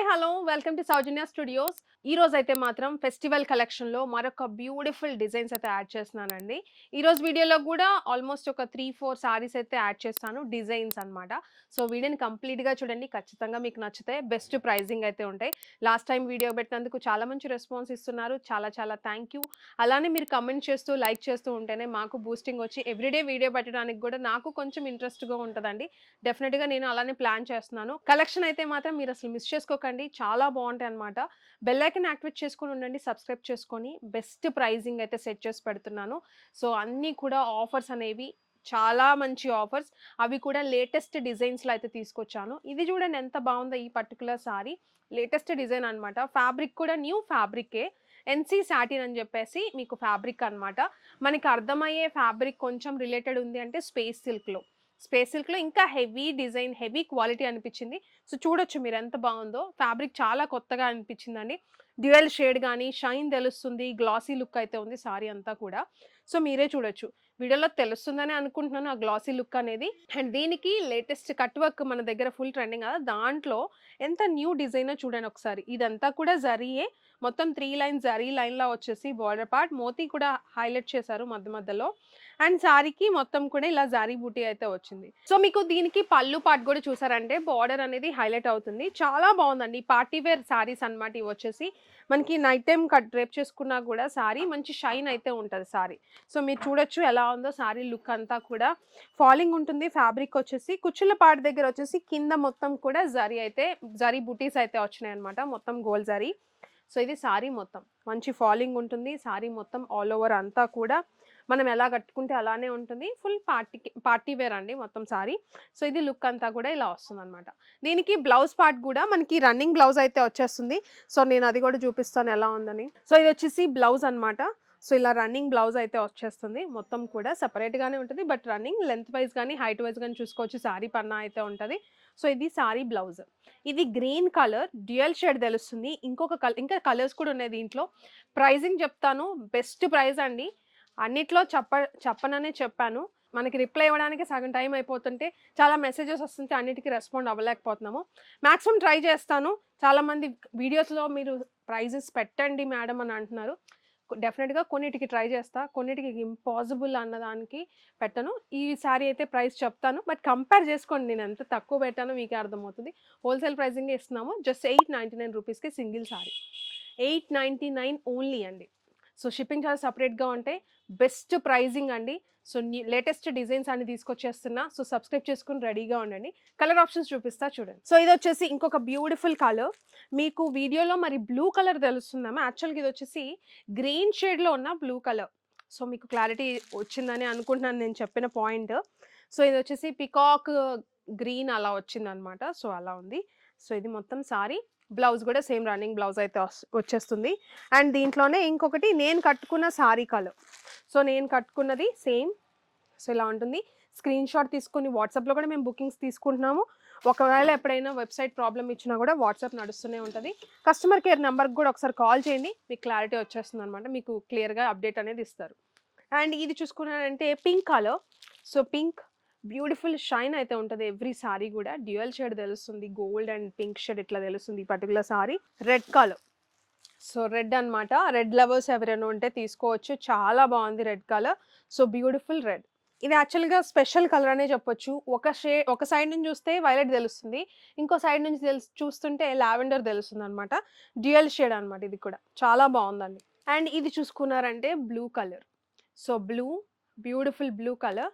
Hi hello welcome to Soujanya studios. ఈ రోజు అయితే మాత్రం ఫెస్టివల్ కలెక్షన్ లో మరొక బ్యూటిఫుల్ డిజైన్స్ అయితే యాడ్ చేస్తున్నానండి. ఈ రోజు వీడియోలో కూడా ఆల్మోస్ట్ ఒక 3-4 సారీస్ అయితే యాడ్ చేస్తాను, డిజైన్స్ అన్నమాట. సో వీడియోని కంప్లీట్ గా చూడండి, ఖచ్చితంగా మీకు నచ్చితే బెస్ట్ ప్రైజింగ్ అయితే ఉంటాయి. లాస్ట్ టైం వీడియో పెట్టినందుకు చాలా మంచి రెస్పాన్స్ ఇస్తున్నారు, చాలా చాలా థ్యాంక్ యూ. అలానే మీరు కమెంట్ చేస్తూ లైక్ చేస్తూ ఉంటేనే మాకు బూస్టింగ్ వచ్చి ఎవ్రీడే వీడియో పెట్టడానికి కూడా నాకు కొంచెం ఇంట్రెస్ట్ గా ఉంటుందండి. డెఫినెట్ గా నేను అలానే ప్లాన్ చేస్తున్నాను. కలెక్షన్ అయితే మాత్రం మీరు అసలు మిస్ చేసుకోకండి, చాలా బాగుంటాయి అన్నమాట. బెల్ ఐకాన్ యాక్టివేట్ చేసుకొని ఉండండి, సబ్స్క్రైబ్ చేసుకొని. బెస్ట్ ప్రైజింగ్ అయితే సెట్ చేసి పెడుతున్నాను. సో అన్నీ కూడా ఆఫర్స్ అనేవి చాలా మంచి ఆఫర్స్, అవి కూడా లేటెస్ట్ డిజైన్స్లో అయితే తీసుకొచ్చాను. ఇది చూడండి ఎంత బాగుందో ఈ పర్టికులర్ సారీ, లేటెస్ట్ డిజైన్ అన్నమాట. ఫ్యాబ్రిక్ కూడా న్యూ ఫ్యాబ్రికే, ఎన్సీ సాటిన్ అని చెప్పేసి మీకు ఫ్యాబ్రిక్ అన్నమాట. మనకి అర్థమయ్యే ఫ్యాబ్రిక్ కొంచెం రిలేటెడ్ ఉంది అంటే స్పేస్ సిల్క్లో ఇంకా హెవీ డిజైన్, హెవీ క్వాలిటీ అనిపించింది. సో చూడొచ్చు మీరు ఎంత బాగుందో, ఫ్యాబ్రిక్ చాలా కొత్తగా అనిపించిందండి. డ్యూయల్ షేడ్ కానీ షైన్ తెలుస్తుంది, గ్లాసీ లుక్ అయితే ఉంది సారీ అంతా కూడా. సో మీరే చూడొచ్చు, వీడియోలో తెలుస్తుందని అనుకుంటున్నాను ఆ గ్లాసీ లుక్ అనేది. అండ్ దీనికి లేటెస్ట్ కట్ వర్క్ మన దగ్గర ఫుల్ ట్రెండింగ్ కదా, దాంట్లో ఎంత న్యూ డిజైనో చూడండి ఒకసారి. ఇదంతా కూడా జరీయే, మొత్తం 3 లైన్ జరీ లైన్లా వచ్చేసి బార్డర్ పార్ట్ మోతీ కూడా హైలైట్ చేశారు మధ్య మధ్యలో. అండ్ సారీకి మొత్తం కూడా ఇలా జారీ బూటీ అయితే వచ్చింది. సో మీకు దీనికి పళ్ళు పార్ట్ కూడా చూసారంటే బార్డర్ అనేది హైలైట్ అవుతుంది, చాలా బాగుందండి. పార్టీ వేర్ సారీస్ అన్నమాట ఇవి వచ్చేసి. మనకి నైట్ టైం కట్ డ్రేప్ చేసుకున్నా కూడా సారీ మంచి షైన్ అయితే ఉంటుంది సారీ. సో మీరు చూడొచ్చు ఎలా ఉందో సారీ లుక్ అంతా కూడా. ఫాలింగ్ ఉంటుంది ఫ్యాబ్రిక్ వచ్చేసి, కుచ్చుల పార్ట్ దగ్గర వచ్చేసి కింద మొత్తం కూడా జరీ బూటీస్ అయితే వచ్చినాయి అనమాట, మొత్తం గోల్డ్ జరీ. సో ఇది సారీ మొత్తం మంచి ఫాలింగ్ ఉంటుంది, సారీ మొత్తం ఆల్ ఓవర్ అంతా కూడా మనం ఎలా కట్టుకుంటే అలానే ఉంటుంది. ఫుల్ పార్టీ వేర్ అండి మొత్తం సారీ. సో ఇది లుక్ అంతా కూడా ఇలా వస్తుంది అనమాట. దీనికి బ్లౌజ్ పార్ట్ కూడా మనకి రన్నింగ్ బ్లౌజ్ అయితే వచ్చేస్తుంది. సో నేను అది కూడా చూపిస్తాను ఎలా ఉందని. సో ఇది వచ్చేసి బ్లౌజ్ అనమాట. సో ఇలా రన్నింగ్ బ్లౌజ్ అయితే వచ్చేస్తుంది, మొత్తం కూడా సపరేట్గానే ఉంటుంది. బట్ రన్నింగ్ లెంత్ వైజ్ కానీ హైట్ వైజ్ కానీ చూసుకోవచ్చు, సారీ పన్నా అయితే ఉంటుంది. సో ఇది సారీ బ్లౌజ్. ఇది గ్రీన్ కలర్ డ్యూయల్ షేడ్ తెలుస్తుంది, ఇంకొక కలర్, ఇంకా కలర్స్ కూడా ఉన్నాయి దీంట్లో. ప్రైజింగ్ చెప్తాను, బెస్ట్ ప్రైస్ అండి. అన్నిట్లో చెప్పననే చెప్పాను. మనకి రిప్లై ఇవ్వడానికి సగం టైం అయిపోతుంటే, చాలా మెసేజెస్ వస్తుంటే అన్నిటికీ రెస్పాండ్ అవ్వలేకపోతున్నాము. మ్యాక్సిమం ట్రై చేస్తాను. చాలామంది వీడియోస్లో మీరు ప్రైజెస్ పెట్టండి మేడం అని అంటున్నారు. డెఫినెట్గా కొన్నిటికి ట్రై చేస్తా, కొన్నిటికి ఇంపాసిబుల్ అన్నదానికి పెట్టను. ఈ సారీ అయితే ప్రైస్ చెప్తాను, బట్ కంపేర్ చేసుకోండి నేను ఎంత తక్కువ పెట్టానో మీకే అర్థమవుతుంది. హోల్సేల్ ప్రైజింగే ఇస్తున్నాము, జస్ట్ 899 రూపీస్కి సింగిల్ సారీ. 899 ఓన్లీ అండి. సో షిప్పింగ్ చాలా సపరేట్గా ఉంటాయి, బెస్ట్ ప్రైజింగ్ అండి. సో లేటెస్ట్ డిజైన్స్ అన్ని తీసుకొచ్చేస్తున్నా. సో సబ్స్క్రైబ్ చేసుకుని రెడీగా ఉండండి. కలర్ ఆప్షన్స్ చూపిస్తా చూడండి. సో ఇది వచ్చేసి ఇంకొక బ్యూటిఫుల్ కలర్. మీకు వీడియోలో మరి బ్లూ కలర్ తెలుస్తుందేమో, యాక్చువల్గా ఇది వచ్చేసి గ్రీన్ షేడ్లో ఉన్న బ్లూ కలర్. సో మీకు క్లారిటీ వచ్చిందని అనుకుంటున్నాను నేను చెప్పిన పాయింట్. సో ఇది వచ్చేసి పికాక్ గ్రీన్ అలా వచ్చిందనమాట. సో అలా ఉంది. సో ఇది మొత్తం సారీ. బ్లౌజ్ కూడా సేమ్ రన్నింగ్ బ్లౌజ్ అయితే వచ్చేస్తుంది. అండ్ దీంట్లోనే ఇంకొకటి నేను కట్టుకున్న సారీ కలర్. సో నేను కట్టుకున్నది సేమ్. సో ఇలా ఉంటుంది. స్క్రీన్ షాట్ తీసుకుని వాట్సాప్లో కూడా మేము బుకింగ్స్ తీసుకుంటున్నాము. ఒకవేళ ఎప్పుడైనా వెబ్సైట్ ప్రాబ్లమ్ ఇచ్చినా కూడా వాట్సాప్ నడుస్తూనే ఉంటుంది. కస్టమర్ కేర్ నెంబర్కి కూడా ఒకసారి కాల్ చేయండి, మీకు క్లారిటీ వచ్చేస్తుంది అనమాట, మీకు క్లియర్గా అప్డేట్ అనేది ఇస్తారు. అండ్ ఇది చూసుకున్నారంటే pink colour. So pink beautiful shine అయితే ఉంటుంది ఎవ్రీ సారీ కూడా. డ్యూయల్ షేడ్ తెలుస్తుంది, గోల్డ్ అండ్ పింక్ షేడ్ ఇట్లా తెలుస్తుంది ఈ particular sari. Red colour. So red అనమాట, రెడ్ లవర్స్ ఎవరైనా ఉంటే తీసుకోవచ్చు, చాలా బాగుంది red colour. So beautiful red. ఇది యాక్చువల్గా స్పెషల్ కలర్ అనే చెప్పొచ్చు. ఒక సైడ్ నుంచి చూస్తే వైలెట్ తెలుస్తుంది, ఇంకో సైడ్ నుంచి చూస్తుంటే లావెండర్ తెలుస్తుంది అనమాట. డ్యూయల్ షేడ్ అనమాట ఇది కూడా, చాలా బాగుందండి. అండ్ ఇది చూసుకున్నారంటే blue colour. So beautiful blue colour,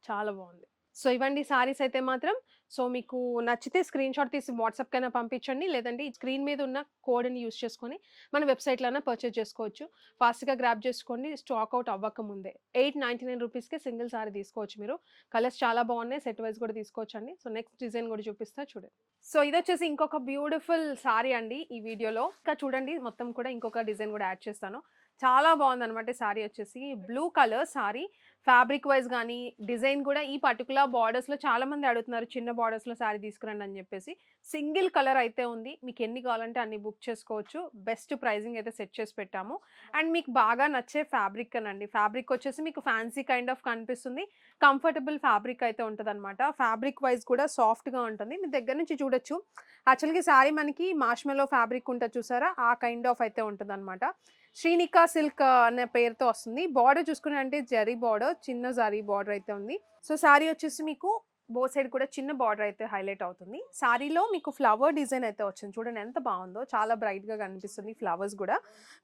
చాలా బాగుంది. సో ఇవ్వండి సారీస్ అయితే మాత్రం. సో మీకు నచ్చితే స్క్రీన్ షాట్ తీసి వాట్సాప్కైనా పంపించండి, లేదంటే ఈ స్క్రీన్ మీద ఉన్న కోడ్ని యూస్ చేసుకొని మన వెబ్సైట్లోనే పర్చేజ్ చేసుకోవచ్చు. ఫాస్ట్గా గ్రాప్ చేసుకోండి, స్టాక్ అవుట్ అవ్వకముందే. 899 రూపీస్కి సింగిల్ సారీ తీసుకోవచ్చు మీరు. కలర్స్ చాలా బాగున్నాయి, సెట్ వైజ్ కూడా తీసుకోవచ్చు అండి. సో నెక్స్ట్ డిజైన్ కూడా చూపిస్తా చూడండి. సో ఇది వచ్చేసి ఇంకొక బ్యూటిఫుల్ సారీ అండి ఈ వీడియోలో. ఇంకా చూడండి మొత్తం కూడా ఇంకొక డిజైన్ కూడా యాడ్ చేస్తాను. చాలా బాగుంది అనమాట. సారీ వచ్చేసి blue colour sorry, fabric wise గానీ, డిజైన్ కూడా ఈ పర్టిక్యులర్ బార్డర్స్‌లో చాలా మంది అడుగుతున్నారు. చిన్న బార్డర్స్‌లో శారీ తీసుకురండి అని చెప్పేసి. సింగిల్ కలర్ అయితే ఉంది. మీకు ఎన్ని కావాలంటే అన్ని బుక్ చేసుకోవచ్చు. బెస్ట్ ప్రైజింగ్ అయితే సెట్ చేసి పెట్టాము. అండ్ మీకు బాగా నచ్చే ఫ్యాబ్రిక్ అనండి. ఫ్యాబ్రిక్ వచ్చేసి మీకు ఫ్యాన్సీ కైండ్ ఆఫ్ కనిపిస్తుంది. కంఫర్టబుల్ ఫ్యాబ్రిక్ అయితే ఉంటదనమాట. ఫ్యాబ్రిక్ వైజ్ కూడా సాఫ్ట్‌గా ఉంటుంది. మీ దగ్గర నుంచి చూడొచ్చు. యాక్చువల్‌గా ఈ శారీ మనకి మార్ష్‌మెల్లో ఫ్యాబ్రిక్ ఉంటది చూసారా? ఆ కైండ్ ఆఫ్ అయితే ఉంటదనమాట. శ్రీనికా సిల్క్ అనే పేరుతో వస్తుంది. బార్డర్ చూసుకున్నారంటే జరీ బార్డర్, చిన్న జరీ బార్డర్ అయితే ఉంది. సో శారీ వచ్చేసి మీకు బోత్ సైడ్ కూడా చిన్న బార్డర్ అయితే హైలైట్ అవుతుంది. శారీలో మీకు ఫ్లవర్ డిజైన్ అయితే వచ్చింది. చూడండి ఎంత బాగుందో. చాలా బ్రైట్‌గా కనిపిస్తుంది ఫ్లవర్స్ కూడా.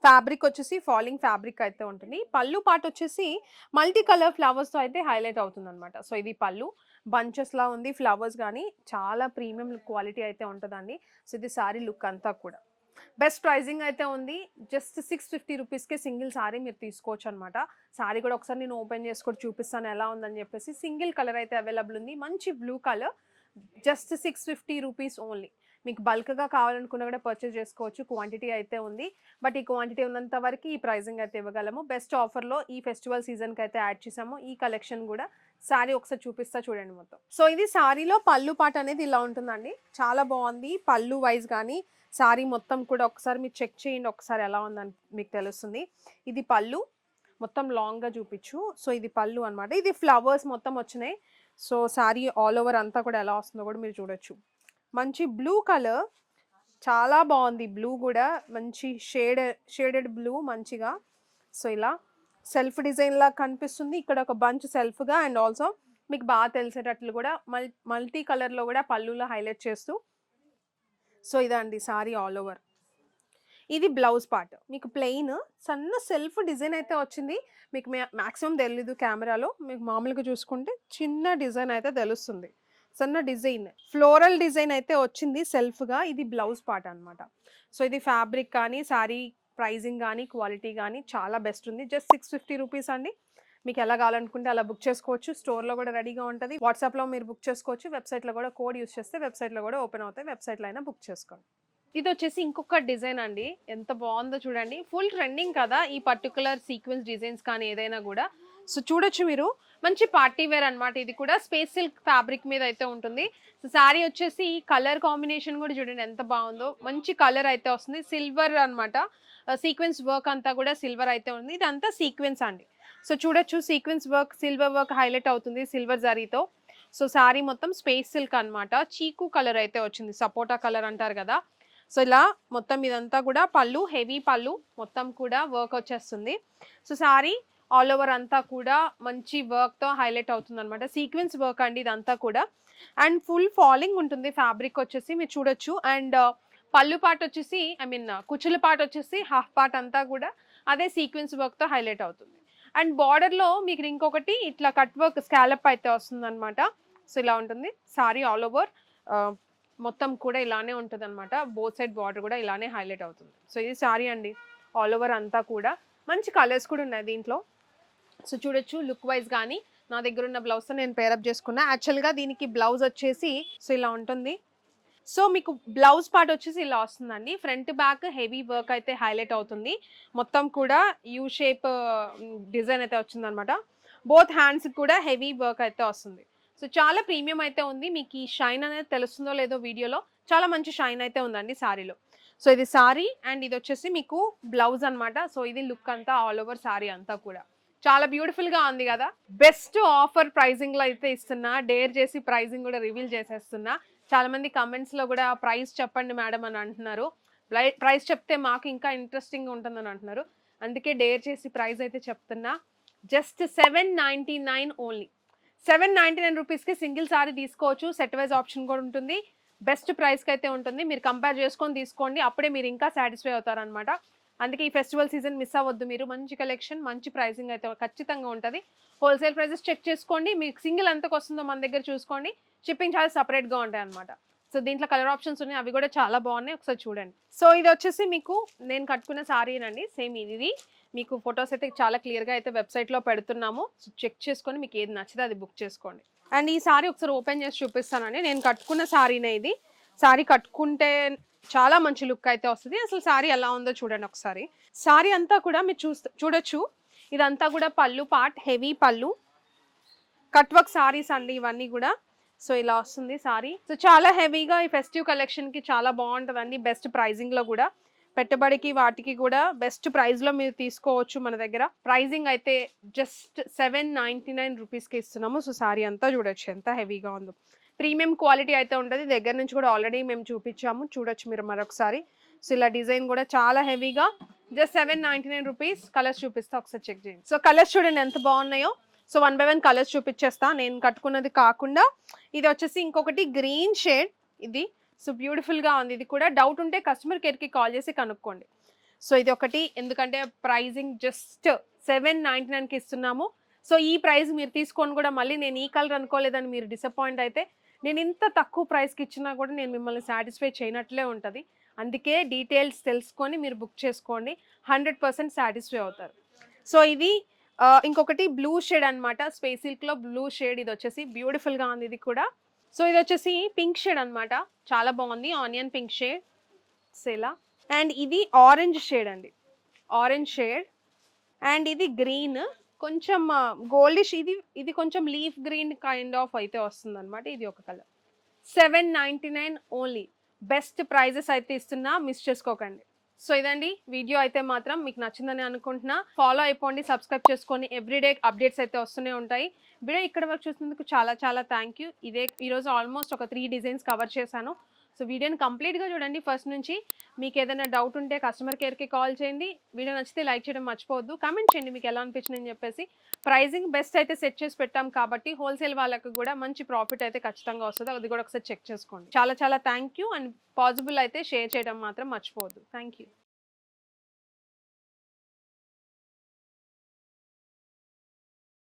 ఫ్యాబ్రిక్ వచ్చేసి ఫాలింగ్ ఫ్యాబ్రిక్ అయితే ఉంటుంది. పళ్ళు పార్ట్ వచ్చేసి మల్టీ కలర్ ఫ్లవర్స్‌తో అయితే హైలైట్ అవుతుందన్నమాట. సో ఇది పళ్ళు. బంచెస్‌లా ఉంది ఫ్లవర్స్ గానీ చాలా ప్రీమియం క్వాలిటీ అయితే ఉంటదండి. సో ఇది శారీ లుక్ అంతా కూడా. బెస్ట్ ప్రైజింగ్ అయితే ఉంది. జస్ట్ 650 రూపీస్‌కే సింగిల్ సారీ మీరు తీసుకోవచ్చనమాట. సారీ కూడా ఒకసారి నేను ఓపెన్ చేసి కూడా చూపిస్తాను ఎలా ఉందని చెప్పేసి. సింగిల్ కలర్ అయితే అవైలబుల్ ఉంది. మంచి blue colour. Just 650 rupees only. మీకు బల్క్‌గా కావాలనుకున్నా కూడా పర్చేస్ చేసుకోవచ్చు. క్వాంటిటీ అయితే ఉంది. బట్ ఈ క్వాంటిటీ ఉన్నంత వరకు ఈ ప్రైజింగ్ అయితే ఇవ్వగలము. బెస్ట్ ఆఫర్‌లో ఈ ఫెస్టివల్ సీజన్‌కి అయితే యాడ్ చేసాము. ఈ కలెక్షన్ కూడా సారీ ఒకసారి చూపిస్తా చూడండి మొత్తం. సో ఇది సారీలో పళ్ళు పాట అనేది ఇలా ఉంటుందండి. చాలా బాగుంది. పళ్ళు వైజ్ కానీ సారీ మొత్తం కూడా ఒకసారి మీరు చెక్ చేయండి. ఒకసారి ఎలా ఉందని మీకు తెలుస్తుంది. ఇది పళ్ళు. మొత్తం లాంగ్‌గా చూపించు. సో ఇది పళ్ళు అనమాట. ఇది ఫ్లవర్స్ మొత్తం వచ్చినాయి. సో సారీ ఆల్ ఓవర్ అంతా కూడా ఎలా వస్తుందో కూడా మీరు చూడొచ్చు. మంచి బ్లూ కలర్. చాలా బాగుంది బ్లూ కూడా. మంచి షేడెడ్ బ్లూ మంచిగా. సో ఇలా సెల్ఫ్ డిజైన్ లా కనిపిస్తుంది. ఇక్కడ ఒక బంచ్ సెల్ఫ్‌గా అండ్ ఆల్సో మీకు బాగా తెలిసేటట్లు కూడా మల్టీ కలర్‌లో కూడా పళ్ళులో హైలైట్ చేస్తూ. సో ఇదండి సారీ ఆల్ ఓవర్. ఇది బ్లౌజ్ పార్ట్. మీకు ప్లెయిన్ సన్న సెల్ఫ్ డిజైన్ అయితే వచ్చింది. మీకు మాక్సిమం తెలీదు కెమెరాలో. మీకు మామూలుగా చూసుకుంటే చిన్న డిజైన్ అయితే తెలుస్తుంది. సన్న డిజైన్. ఫ్లోరల్ డిజైన్ అయితే వచ్చింది సెల్ఫ్‌గా. ఇది బ్లౌజ్ పార్ట్ అనమాట. సో ఇది ఫ్యాబ్రిక్ కానీ, సారీ ప్రైజింగ్ కానీ, క్వాలిటీ కానీ చాలా బెస్ట్ ఉంది. జస్ట్ 650 రూపీస్ అండి. మీకు ఎలా కావాలనుకుంటే అలా బుక్ చేసుకోవచ్చు. స్టోర్‌లో కూడా రెడీగా ఉంటది. వాట్సాప్‌లో మీరు బుక్ చేసుకోవచ్చు. వెబ్‌సైట్‌లో కూడా కోడ్ యూజ్ చేస్తే వెబ్‌సైట్‌లో కూడా ఓపెన్ అవుతాయి. వెబ్‌సైట్‌లో అయినా బుక్ చేసుకోండి. ఇదొచ్చేసి ఇంకొక డిజైన్ అండి. ఎంత బాగుందో చూడండి. ఫుల్ ట్రెండింగ్ కదా ఈ పర్టిక్యులర్ సీక్వెన్స్ డిజైన్స్ కానీ ఏదైనా కూడా. సో చూడొచ్చు మీరు. మంచి పార్టీ వేర్ అనమాట. ఇది కూడా స్పేస్ సిల్క్ ఫ్యాబ్రిక్ మీద అయితే ఉంటుంది. సో శారీ వచ్చేసి కలర్ కాంబినేషన్ కూడా చూడండి ఎంత బాగుందో. మంచి కలర్ అయితే వస్తుంది. సిల్వర్ అనమాట. సీక్వెన్స్ వర్క్ అంతా కూడా సిల్వర్ అయితే ఉంది. ఇదంతా సీక్వెన్స్ అండి. సో చూడొచ్చు sequence work, silver work highlight అవుతుంది సిల్వర్ జరీతో. సో శారీ మొత్తం స్పేస్ సిల్క్ అనమాట. చీకు కలర్ అయితే వచ్చింది. సపోటా కలర్ అంటారు కదా. సో ఇలా మొత్తం ఇదంతా కూడా పళ్ళు, హెవీ పళ్ళు మొత్తం కూడా వర్క్ వచ్చేస్తుంది. సో శారీ ఆల్ ఓవర్ అంతా కూడా మంచి వర్క్తో హైలైట్ అవుతుంది అనమాట. సీక్వెన్స్ వర్క్ అండి ఇదంతా కూడా. అండ్ ఫుల్ ఫాలింగ్ ఉంటుంది ఫ్యాబ్రిక్ వచ్చేసి మీరు చూడొచ్చు. అండ్ పళ్ళు పార్ట్ వచ్చేసి కుచ్చుల పార్ట్ వచ్చేసి హాఫ్ పార్ట్ అంతా కూడా అదే సీక్వెన్స్ వర్క్తో హైలైట్ అవుతుంది. అండ్ బార్డర్లో మీకు ఇంకొకటి ఇట్లా కట్ వర్క్ స్కాలప్ అయితే వస్తుంది అనమాట. సో ఇలా ఉంటుంది సారీ ఆల్ ఓవర్. మొత్తం కూడా ఇలానే ఉంటుంది అనమాట. బోత్ సైడ్ బార్డర్ కూడా ఇలానే హైలైట్ అవుతుంది. సో ఇది సారీ అండి ఆల్ ఓవర్ అంతా కూడా. మంచి కలర్స్ కూడా ఉన్నాయి దీంట్లో. సో చూడొచ్చు లుక్ వైజ్ కానీ నా దగ్గర ఉన్న బ్లౌజ్తో నేను పేరప్ చేసుకున్నా. యాక్చువల్గా దీనికి బ్లౌజ్ వచ్చేసి సో ఇలా ఉంటుంది. సో మీకు బ్లౌజ్ పార్ట్ వచ్చేసి ఇలా వస్తుందండి. ఫ్రంట్ బ్యాక్ హెవీ వర్క్ అయితే హైలైట్ అవుతుంది. మొత్తం కూడా యూ షేప్ డిజైన్ అయితే వచ్చిందనమాట. బోత్ హ్యాండ్స్ కూడా హెవీ వర్క్ అయితే వస్తుంది. సో చాలా ప్రీమియం అయితే ఉంది. మీకు ఈ షైన్ అనేది తెలుస్తుందో లేదో వీడియోలో. చాలా మంచి షైన్ అయితే ఉందండి సారీలో. సో ఇది సారీ అండ్ ఇది వచ్చేసి మీకు బ్లౌజ్ అనమాట. సో ఇది లుక్ అంతా ఆల్ ఓవర్ సారీ అంతా కూడా. చాలా బ్యూటిఫుల్ గా ఉంది కదా. బెస్ట్ ఆఫర్ ప్రైజింగ్ లో అయితే ఇస్తున్నా. డేర్ చేసి ప్రైజింగ్ కూడా రివీల్ చేసేస్తున్నా. చాలా మంది కమెంట్స్ లో కూడా ప్రైస్ చెప్పండి మేడం అని అంటున్నారు. ప్రైస్ చెప్తే మాకు ఇంకా ఇంట్రెస్టింగ్ ఉంటుందని అంటున్నారు. అందుకే డేర్ చేసి ప్రైస్ అయితే చెప్తున్నా. Just 799 only. 799 రూపీస్కి సింగిల్ సారీ తీసుకోవచ్చు. సెట్ వైజ్ ఆప్షన్ కూడా ఉంటుంది. బెస్ట్ ప్రైస్కి అయితే ఉంటుంది. మీరు కంపేర్ చేసుకొని తీసుకోండి. అప్పుడే మీరు ఇంకా సాటిస్ఫై అవుతారనమాట. అందుకే ఈ ఫెస్టివల్ సీజన్ మిస్ అవ్వద్దు మీరు. మంచి కలెక్షన్, మంచి ప్రైసింగ్ అయితే ఖచ్చితంగా ఉంటుంది. హోల్సేల్ ప్రైజెస్ చెక్ చేసుకోండి. మీకు సింగిల్ ఎంతకు వస్తుందో మన దగ్గర చూసుకోండి. షిప్పింగ్ ఛార్జ్ సపరేట్గా ఉంటాయి అనమాట. సో దీంట్లో కలర్ ఆప్షన్స్ ఉన్నాయి. అవి కూడా చాలా బాగున్నాయి. ఒకసారి చూడండి. సో ఇది వచ్చేసి మీకు నేను కట్టుకున్న సారీనండి. సేమ్ ఇది మీకు ఫొటోస్ అయితే చాలా క్లియర్గా అయితే వెబ్సైట్లో పెడుతున్నాము. సో చెక్ చేసుకొని మీకు ఏది నచ్చితే అది బుక్ చేసుకోండి. అండ్ ఈ సారీ ఒకసారి ఓపెన్ చేసి చూపిస్తానండి. నేను కట్టుకున్న సారీనే ఇది. సారీ కట్టుకుంటే చాలా మంచి లుక్ అయితే వస్తుంది. అసలు సారీ ఎలా ఉందో చూడండి ఒకసారి. సారీ అంతా కూడా మీరు చూడొచ్చు. ఇదంతా కూడా పళ్ళు పార్ట్, హెవీ పళ్ళు. కట్ వర్క్ సారీస్ అండి ఇవన్నీ కూడా. సో ఇలా వస్తుంది సారీ. సో చాలా హెవీగా ఈ ఫెస్టివ్ కలెక్షన్ కి చాలా బాగుంటదండి. బెస్ట్ ప్రైజింగ్ లో కూడా, పెట్టుబడికి వాటికి కూడా బెస్ట్ ప్రైస్ లో మీరు తీసుకోవచ్చు మన దగ్గర. ప్రైజింగ్ అయితే జస్ట్ 799 రూపీస్ కి ఇస్తున్నాము. సో సారీ అంతా చూడొచ్చు ఎంత హెవీగా ఉందో. ప్రీమియం క్వాలిటీ అయితే ఉంటుంది. దగ్గర నుంచి కూడా ఆల్రెడీ మేము చూపించాము, చూడొచ్చు మీరు మరొకసారి. సో ఇలా డిజైన్ కూడా చాలా హెవీగా జస్ట్ 799 రూపీస్. కలర్స్ చూపిస్తా ఒకసారి చెక్ చేయండి. సో కలర్స్ చూడండి ఎంత బాగున్నాయో. సో 1 by 1 కలర్స్ చూపించేస్తా. నేను కట్టుకున్నది కాకుండా ఇది వచ్చేసి ఇంకొకటి గ్రీన్ షేడ్ ఇది. సో బ్యూటిఫుల్ గా ఉంది. ఇది కూడా డౌట్ ఉంటే కస్టమర్ కేర్ కి కాల్ చేసి కనుక్కోండి. సో ఇది ఒకటి, ఎందుకంటే ప్రైజింగ్ జస్ట్ 799 కి ఇస్తున్నాము. సో ఈ ప్రైస్ మీరు తీసుకొని కూడా మళ్ళీ నేను ఈ కలర్ అనుకోలేదని మీరు డిసప్పాయింట్ అయితే, నేను ఇంత తక్కువ ప్రైస్కి ఇచ్చినా కూడా నేను మిమ్మల్ని సాటిస్ఫై చేయనట్లే ఉంటుంది. అందుకే డీటెయిల్స్ తెలుసుకొని మీరు బుక్ చేసుకోండి, 100% సాటిస్ఫై అవుతారు. సో ఇది ఇంకొకటి బ్లూ షేడ్ అనమాట. స్పేస్ సిల్క్లో బ్లూ షేడ్. ఇది వచ్చేసి బ్యూటిఫుల్గా ఉంది ఇది కూడా. సో ఇది వచ్చేసి పింక్ షేడ్ అనమాట. చాలా బాగుంది, ఆనియన్ పింక్ షేడ్. ఇలా అండ్ ఇది ఆరెంజ్ షేడ్ అండి, ఆరెంజ్ షేడ్. అండ్ ఇది గ్రీన్, కొంచెం గోల్డిష్. ఇది కొంచెం లీఫ్ గ్రీన్ కైండ్ ఆఫ్ అయితే వస్తుంది అనమాట. ఇది ఒక కలర్. 799 ఓన్లీ. బెస్ట్ ప్రైజెస్ అయితే ఇస్తున్నా, మిస్ చేసుకోకండి. సో ఇదండి వీడియో. అయితే మాత్రం మీకు నచ్చిందని అనుకుంటున్నా. ఫాలో అయిపోండి, సబ్స్క్రైబ్ చేసుకొని. ఎవ్రీడే అప్డేట్స్ అయితే వస్తూనే ఉంటాయి. వీడియో ఇక్కడ వరకు చూసినందుకు చాలా చాలా థ్యాంక్ యూ. ఈరోజు ఆల్మోస్ట్ ఒక 3 డిజైన్స్ కవర్ చేశాను. సో వీడియోని కంప్లీట్గా చూడండి ఫస్ట్ నుంచి. మీకు ఏదైనా డౌట్ ఉంటే కస్టమర్ కేర్కి కాల్ చేయండి. వీడియో నచ్చితే లైక్ చేయడం మర్చిపోవద్దు. కామెంట్ చేయండి మీకు ఎలా అనిపించిందని చెప్పేసి. ప్రైజింగ్ బెస్ట్ అయితే సెట్ చేసి పెట్టాం కాబట్టి హోల్సేల్ వాళ్ళకు కూడా మంచి ప్రాఫిట్ అయితే ఖచ్చితంగా వస్తుంది. అది కూడా ఒకసారి చెక్ చేసుకోండి. చాలా చాలా థ్యాంక్ యూ. అండ్ పాసిబుల్ అయితే షేర్ చేయడం మాత్రం మర్చిపోవద్దు. Thank you.